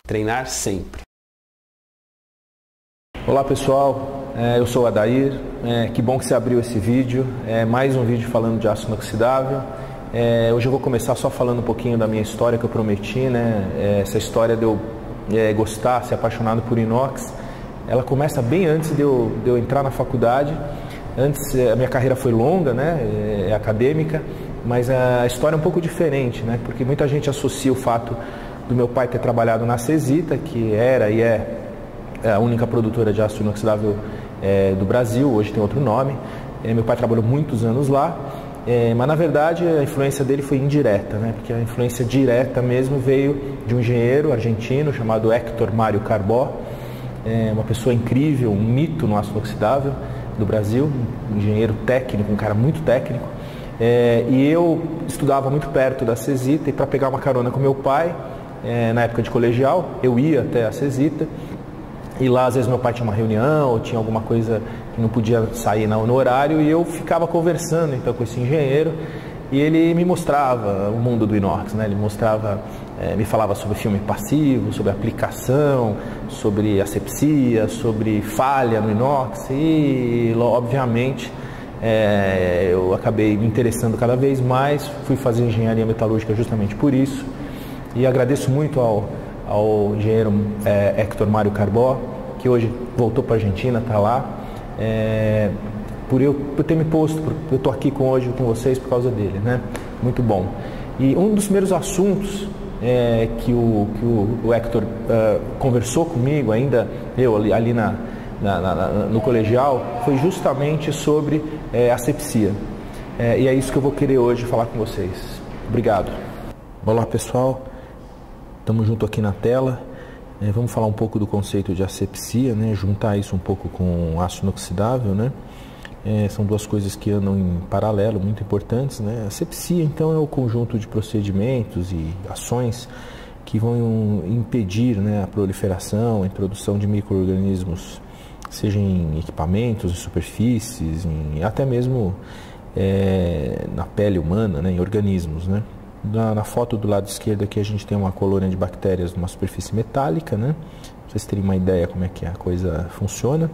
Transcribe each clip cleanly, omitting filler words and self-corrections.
Treinar sempre. Olá pessoal, eu sou o Adair, que bom que você abriu esse vídeo, mais um vídeo falando de aço inoxidável. Hoje eu vou começar só falando um pouquinho da minha história que eu prometi, né? Essa história de eu gostar, ser apaixonado por inox, ela começa bem antes de eu entrar na faculdade. Antes a minha carreira foi longa, né? Acadêmica, mas a história é um pouco diferente, né? Porque muita gente associa o fato do meu pai ter trabalhado na Cesita, que era e é a única produtora de aço inoxidável do Brasil, hoje tem outro nome. Meu pai trabalhou muitos anos lá, mas na verdade a influência dele foi indireta, né? Porque a influência direta mesmo veio de um engenheiro argentino chamado Héctor Mário Carbó, uma pessoa incrível, um mito no aço inoxidável do Brasil, um engenheiro técnico, um cara muito técnico. E eu estudava muito perto da Cesita, e para pegar uma carona com meu pai, na época de colegial, eu ia até a Cesita, e lá às vezes meu pai tinha uma reunião, ou tinha alguma coisa que não podia sair no horário, e eu ficava conversando então com esse engenheiro, e ele me mostrava o mundo do inox, né? Ele mostrava, me falava sobre filme passivo, sobre aplicação, sobre asepsia, sobre falha no inox, e obviamente eu acabei me interessando cada vez mais, fui fazer engenharia metalúrgica justamente por isso, e agradeço muito ao engenheiro Héctor Mário Carbó, que hoje voltou para a Argentina, está lá, por ter me posto, eu estou aqui hoje com vocês por causa dele, né? Muito bom. E um dos primeiros assuntos que o Héctor conversou comigo, ainda eu ali no colegial, foi justamente sobre asepsia. E é isso que eu vou querer hoje falar com vocês. Obrigado. Olá pessoal, estamos junto aqui na tela. Vamos falar um pouco do conceito de asepsia, né? Juntar isso um pouco com aço inoxidável, né? São duas coisas que andam em paralelo, muito importantes, né? A asepsia, então, é o conjunto de procedimentos e ações que vão impedir, né, a proliferação, a introdução de micro-organismos, seja em equipamentos, em superfícies, até mesmo na pele humana, né, em organismos, né? Na foto do lado esquerdo aqui a gente tem uma colônia de bactérias numa superfície metálica, né? Pra vocês terem uma ideia como é que a coisa funciona.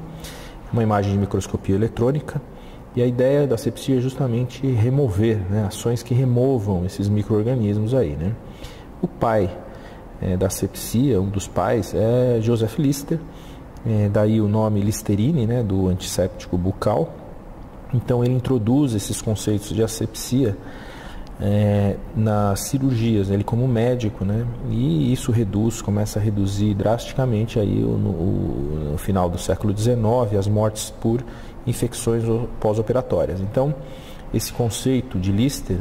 Uma imagem de microscopia eletrônica, e a ideia da asepsia é justamente remover, né, ações que removam esses micro-organismos aí, né? O pai da asepsia, um dos pais, é Joseph Lister, daí o nome Listerine, né, do antisséptico bucal. Então ele introduz esses conceitos de asepsia nas cirurgias, ele como médico, né? E isso começa a reduzir drasticamente aí no final do século XIX as mortes por infecções pós-operatórias. Então esse conceito de Lister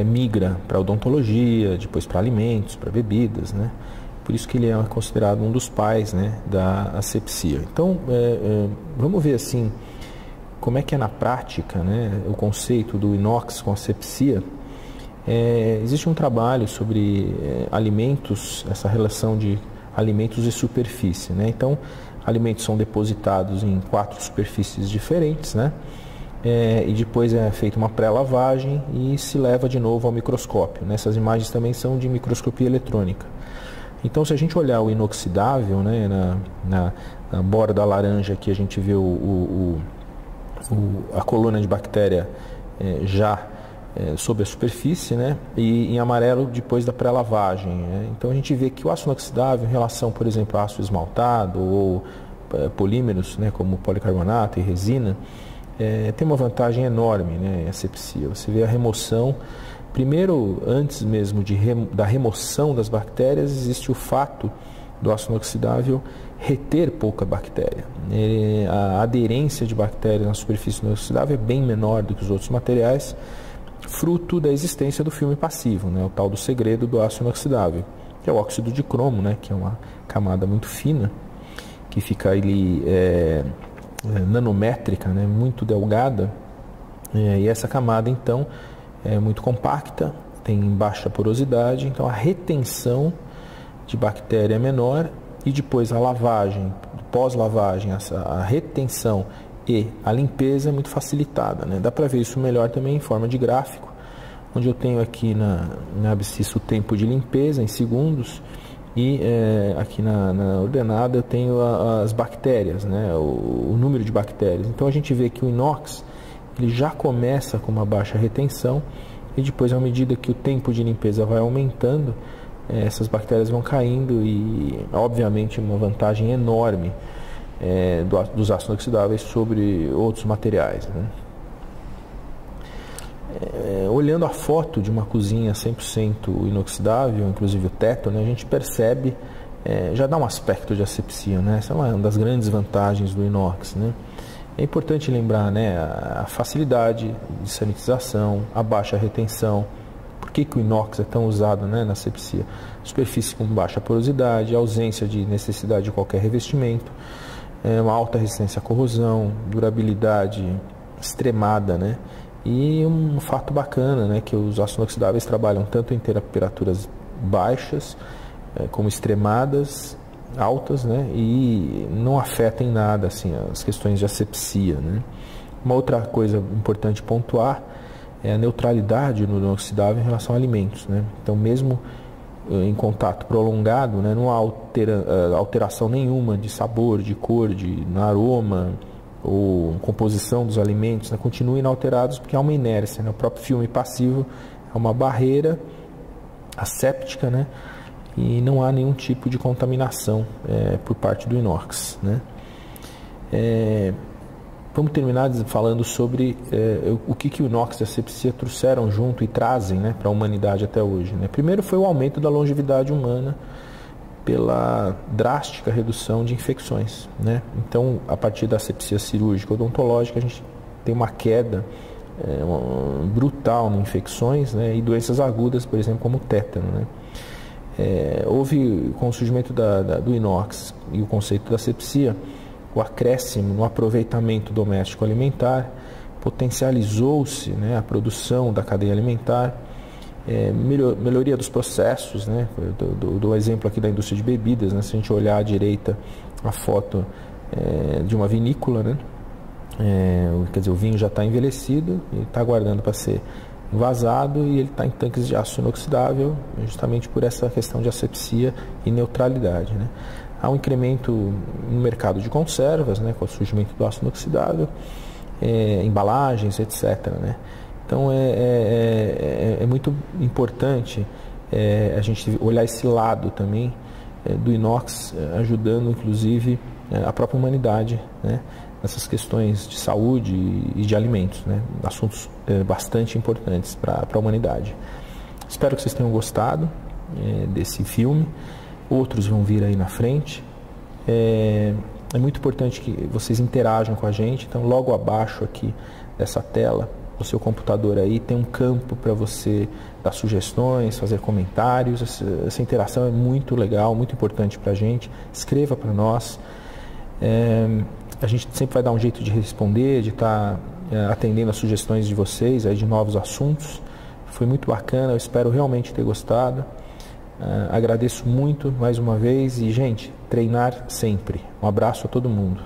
migra para odontologia, depois para alimentos, para bebidas, né? Por isso que ele é considerado um dos pais, né, da asepsia. Então vamos ver assim como é que é na prática, né, o conceito do inox com asepsia. Existe um trabalho sobre alimentos, essa relação de alimentos e superfície, né? Então, alimentos são depositados em 4 superfícies diferentes, né? E depois é feita uma pré-lavagem e se leva de novo ao microscópio, né? Essas imagens também são de microscopia eletrônica. Então, se a gente olhar o inoxidável, né, na borda laranja aqui a gente vê a colônia de bactéria já sob a superfície, né? E em amarelo depois da pré-lavagem, né? Então a gente vê que o aço inoxidável, em relação, por exemplo, a aço esmaltado ou polímeros, né, como policarbonato e resina, tem uma vantagem enorme, né, em asepsia. Você vê a remoção, primeiro, antes mesmo da remoção das bactérias, existe o fato do aço inoxidável reter pouca bactéria. A aderência de bactérias na superfície inoxidável é bem menor do que os outros materiais, fruto da existência do filme passivo, né? O tal do segredo do aço inoxidável, que é o óxido de cromo, né? Que é uma camada muito fina, que fica ali nanométrica, né? Muito delgada, e essa camada então é muito compacta, tem baixa porosidade, então a retenção de bactéria é menor, e depois a lavagem, pós-lavagem, a retenção e a limpeza é muito facilitada, né? Dá para ver isso melhor também em forma de gráfico, onde eu tenho aqui na abscissa o tempo de limpeza em segundos E aqui na ordenada eu tenho as bactérias, né? O número de bactérias. Então a gente vê que o inox ele já começa com uma baixa retenção e depois, à medida que o tempo de limpeza vai aumentando, essas bactérias vão caindo e, obviamente, uma vantagem enorme dos ácidos inoxidáveis sobre outros materiais, né? Olhando a foto de uma cozinha 100% inoxidável, inclusive o teto, né, a gente percebe, já dá um aspecto de asepsia, né? Essa é uma das grandes vantagens do inox, né? É importante lembrar, né, a facilidade de sanitização, a baixa retenção. Por que o inox é tão usado, né, na asepsia? Superfície com baixa porosidade, ausência de necessidade de qualquer revestimento, uma alta resistência à corrosão, durabilidade extremada, né? E um fato bacana, né, que os ácidos inoxidáveis trabalham tanto em temperaturas baixas como extremadas, altas, né, e não afetam em nada assim, as questões de asepsia, né? Uma outra coisa importante pontuar é a neutralidade no inoxidável em relação a alimentos, né? Então, mesmo em contato prolongado, né, não há alteração nenhuma de sabor, de cor, de aroma ou composição dos alimentos, né, continuam inalterados porque há uma inércia, né? O próprio filme passivo é uma barreira asséptica, né? E não há nenhum tipo de contaminação por parte do inox, né? Vamos terminar falando sobre o que o inox e a asepsia trouxeram junto e trazem, né, para a humanidade até hoje, né? Primeiro foi o aumento da longevidade humana pela drástica redução de infecções, né? Então, a partir da asepsia cirúrgica odontológica, a gente tem uma queda brutal em infecções, né, e doenças agudas, por exemplo, como o tétano, né? Houve, com o surgimento do inox e o conceito da asepsia, o acréscimo no aproveitamento doméstico alimentar, potencializou-se, né, a produção da cadeia alimentar, melhoria dos processos, né? Do exemplo aqui da indústria de bebidas, né? Se a gente olhar à direita a foto de uma vinícola, né? Quer dizer, o vinho já está envelhecido e está aguardando para ser envasado e ele está em tanques de aço inoxidável, justamente por essa questão de asepsia e neutralidade, né? Há um incremento no mercado de conservas, né, com o surgimento do aço inoxidável, embalagens, etc., né? Então é muito importante a gente olhar esse lado também do inox, ajudando inclusive a própria humanidade, né, nessas questões de saúde e de alimentos, né? Assuntos bastante importantes para a humanidade. Espero que vocês tenham gostado desse filme. Outros vão vir aí na frente. É muito importante que vocês interajam com a gente. Então, logo abaixo aqui dessa tela, no seu computador aí, tem um campo para você dar sugestões, fazer comentários. Essa interação é muito legal, muito importante para a gente. Escreva para nós. A gente sempre vai dar um jeito de responder, de estar atendendo as sugestões de vocês, aí, de novos assuntos. Foi muito bacana, eu espero realmente ter gostado. Agradeço muito mais uma vez e, gente, treinar sempre. Um abraço a todo mundo.